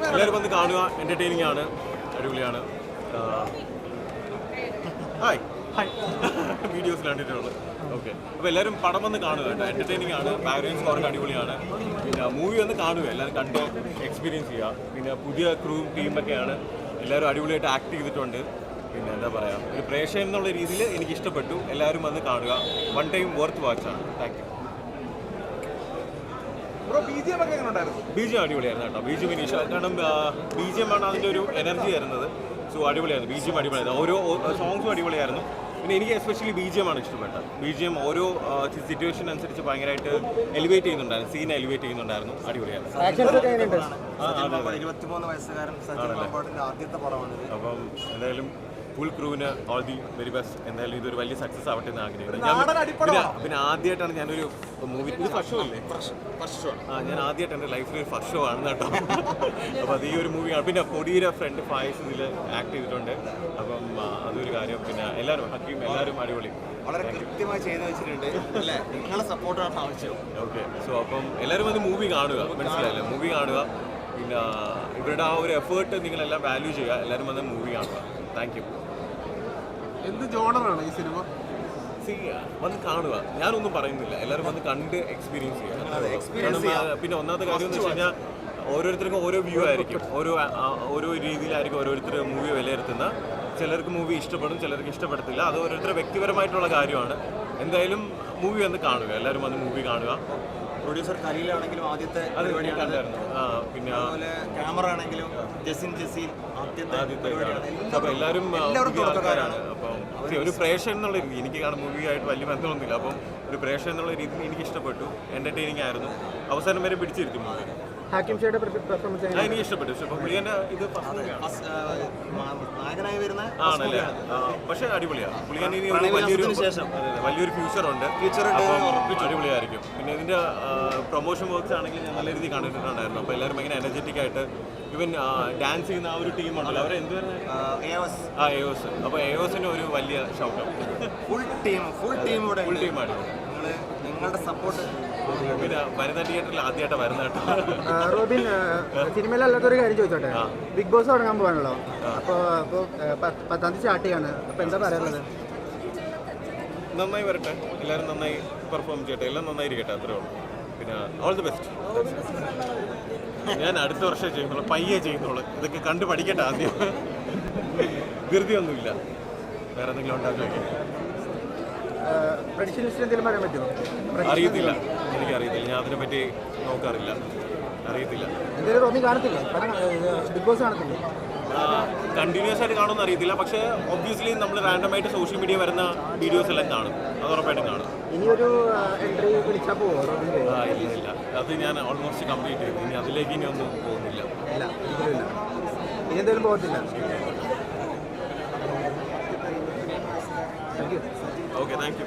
എല്ലാവരും വന്ന് കാണുക, എന്റർടൈനിങ് ആണ്, അടിപൊളിയാണ്. ഹായ് വീഡിയോസ് കണ്ടിട്ടുള്ളത്. ഓക്കെ, അപ്പോൾ എല്ലാവരും പടം വന്ന് കാണുക, എന്റർടൈനിങ് ആണ്, ബാക്ക്ഗ്രൗണ്ട് സ്കോറൊക്കെ അടിപൊളിയാണ്. പിന്നെ മൂവി വന്ന് കാണുക, എല്ലാവരും കണ്ട് എക്സ്പീരിയൻസ് ചെയ്യുക. പിന്നെ പുതിയ ക്രൂവും ടീമൊക്കെയാണ്, എല്ലാവരും അടിപൊളിയായിട്ട് ആക്ട് ചെയ്തിട്ടുണ്ട്. പിന്നെ എന്താ പറയുക, ഒരു പ്രേക്ഷകൻ എന്നുള്ള രീതിയിൽ എനിക്ക് ഇഷ്ടപ്പെട്ടു. എല്ലാവരും വന്ന് കാണുക, വൺ ടൈം വർത്ത് വാച്ചാണ്. Thank you. ബിജിഎം അടിപൊളിയായിരുന്നു കേട്ടോ. ബിജിഎം ഇനി കാരണം ബിജിഎം ആണ് അതിൻ്റെ ഒരു എനർജി വരുന്നത്. സോ അടിപൊളിയായിരുന്നു, ബിജിഎം അടിപൊളിയായിരുന്നു, ഓരോ സോങ്സും അടിപൊളിയായിരുന്നു. പിന്നെ എനിക്ക് എസ്പെഷ്യലി ബിജിഎം ആണ് ഇഷ്ടപ്പെട്ടത്. ബിജിഎം ഓരോ സിറ്റുവേഷൻ അനുസരിച്ച് ഭയങ്കരമായിട്ട് എലിവേറ്റ് ചെയ്യുന്നുണ്ടായിരുന്നു, സീൻ എലിവേറ്റ് ചെയ്യുന്നുണ്ടായിരുന്നു. അടിപൊളിയായിരുന്നു. 23 വയസ്സുകാരൻ ആദ്യത്തെ പടമാണ്. അപ്പം എന്തായാലും ഫുൾ ക്രൂവിന് ഓൾ ദി വെരി ബെസ്റ്റ്. എന്തായാലും ഇതൊരു വലിയ സക്സസ് ആവട്ടെ എന്ന് ആഗ്രഹിക്കുന്നു. പിന്നെ ആദ്യമായിട്ടാണ് ഞാനൊരു മൂവി, ഇത് ഫസ്റ്റ് ഷോ അല്ലേ? ഞാൻ ആദ്യമായിട്ട് എൻ്റെ ലൈഫിൽ ഒരു ഫസ്റ്റ് ഷോ ആണ് കേട്ടോ. അപ്പോൾ അത് ഈ ഒരു മൂവിയാണ്. പിന്നെ പൊടിയുടെ ഫ്രണ്ട് ഫായ്സ് ഇതിൽ ആക്ട് ചെയ്തിട്ടുണ്ട്. അപ്പം അതൊരു കാര്യം. പിന്നെ എല്ലാവരും ഹക്കീം എല്ലാവരും അടിപൊളി, വളരെ കൃത്യമായി ചെയ്ത് വെച്ചിട്ടുണ്ട്. അല്ലേ, നിങ്ങളെ സപ്പോർട്ടാണ് ആവശ്യം. ഓക്കെ, സോ അപ്പം എല്ലാവരും വന്ന് മൂവി കാണുക, മനസ്സിലായില്ലേ? മൂവി കാണുക. പിന്നെ ഇവരുടെ ആ ഒരു എഫേർട്ട് നിങ്ങളെല്ലാം വാല്യൂ ചെയ്യുക. എല്ലാവരും വന്ന് മൂവി കാണുക. Thank you. എന്ത് ജോണറാണ് ഈ സിനിമ? വന്ന് കാണുക, ഞാനൊന്നും പറയുന്നില്ല. എല്ലാവരും വന്ന് കണ്ട് എക്സ്പീരിയൻസ് ചെയ്യുക. പിന്നെ ഒന്നാമത്തെ കാര്യം എന്ന് വെച്ച് കഴിഞ്ഞാൽ ഓരോരുത്തർക്കും ഓരോ വ്യൂ ആയിരിക്കും, ഓരോ രീതിയിലായിരിക്കും ഓരോരുത്തർ മൂവി വിലയിരുത്തുന്ന. ചിലർക്ക് മൂവി ഇഷ്ടപ്പെടും, ചിലർക്ക് ഇഷ്ടപ്പെടത്തില്ല. അത് ഓരോരുത്തരുടെ വ്യക്തിപരമായിട്ടുള്ള കാര്യമാണ്. എന്തായാലും മൂവി വന്ന് കാണുക, എല്ലാവരും വന്ന് മൂവി കാണുക. പ്രൊഡ്യൂസർ കലീലാണെങ്കിലും ആദ്യത്തെ കണ്ടായിരുന്നു. പിന്നെ ക്യാമറ ആണെങ്കിലും ജസിൻ ജസീൽ ആദ്യത്തെ. അപ്പോൾ എല്ലാവരും ആൾക്കാരാണ്. അപ്പം ഒരു പ്രേക്ഷകൻ എന്നുള്ള രീതി, എനിക്ക് കാണുന്ന മൂവിയായിട്ട് വലിയ ബന്ധമൊന്നുമില്ല. അപ്പം ഒരു പ്രേക്ഷകൻ എന്നുള്ള രീതിയിൽ എനിക്ക് ഇഷ്ടപ്പെട്ടു. എന്റർടൈനിങ് ആയിരുന്നു. അവസാനം വരെ പിടിച്ചിരുത്തും മൂവി. എനിക്ക് ഇഷ്ടപ്പെട്ടു. പുള്ളിയുടെ ഇത് നായകനായി വരുന്ന ആണല്ലേ? പക്ഷെ അടിപൊളിയാണ്. പുള്ളിയാണ് ഇനി വലിയൊരു ഫ്യൂച്ചർ ഉണ്ട്. അടിപൊളിയായിരിക്കും. പിന്നെ ഇതിന്റെ പ്രൊമോഷൻ വർക്ക്സ് ആണെങ്കിൽ ഞാൻ നല്ല രീതിയിൽ കണ്ടിട്ടുണ്ടായിരുന്നു. അപ്പോൾ എല്ലാവരും ഭയങ്കര എനർജറ്റിക് ആയിട്ട്, ഇവൻ ഡാൻസ് ചെയ്യുന്ന ആ ഒരു ടീമുണ്ടല്ലോ, അവരെ എന്തുവരെ എയോസ്. അപ്പോൾ എയോസിന് ഒരു വലിയ ഷൗട്ട്. ഫുൾ ടീമാണ്. നിങ്ങളുടെ സപ്പോർട്ട്. പിന്നെ വരുന്ന തിയേറ്ററിൽ ആദ്യമായിട്ട് വരുന്ന കേട്ടോ. റോബിൻ, സിനിമയിലല്ലാത്തൊരു കാര്യം ചോദിച്ചോട്ടെ. ബിഗ് ബോസ് തുടങ്ങാൻ പോകാണല്ലോ. അപ്പോൾ 10-ാം തീയതി സ്റ്റാർട്ട് ചെയ്യാണ്. അപ്പോൾ എന്താ പറയാനുള്ളത്? നന്നായി വരട്ടെ, എല്ലാവരും നന്നായി പെർഫോം ചെയ്യട്ടെ, എല്ലാം നന്നായിരിക്കട്ടെ, അത്രേ ഉള്ളൂ. പിന്നെ ഓൾ ദി ബെസ്റ്റ്. ഞാൻ അടുത്ത വർഷം ചെയ്യുന്നുള്ളൂ, പയ്യെ ചെയ്യുന്നുള്ളൂ. ഇതൊക്കെ കണ്ട് പഠിക്കട്ടെ ആദ്യം. ധൃതിയൊന്നുമില്ല. വേറെ എന്തെങ്കിലും ഉണ്ടാക്കി അറിയത്തില്ല, എനിക്കറിയത്തില്ല. ഞാൻ അതിനെപ്പറ്റി നോക്കാറില്ല, അറിയത്തില്ല. കണ്ടിന്യൂസ് ആയിട്ട് കാണുമെന്ന് അറിയത്തില്ല. പക്ഷേ ഒബ്വിയസ്ലി നമ്മൾ റാൻഡമായിട്ട് സോഷ്യൽ മീഡിയ വരുന്ന വീഡിയോസ് എല്ലാം കാണും. അത് ഉറപ്പായിട്ടും കാണും. ഇല്ല, അത് ഞാൻ ഓൾമോസ്റ്റ് കംപ്ലീറ്റ് ചെയ്തു. ഇനി അതിലേക്ക് ഇനി ഒന്നും പോകുന്നില്ല. Okay, thank you.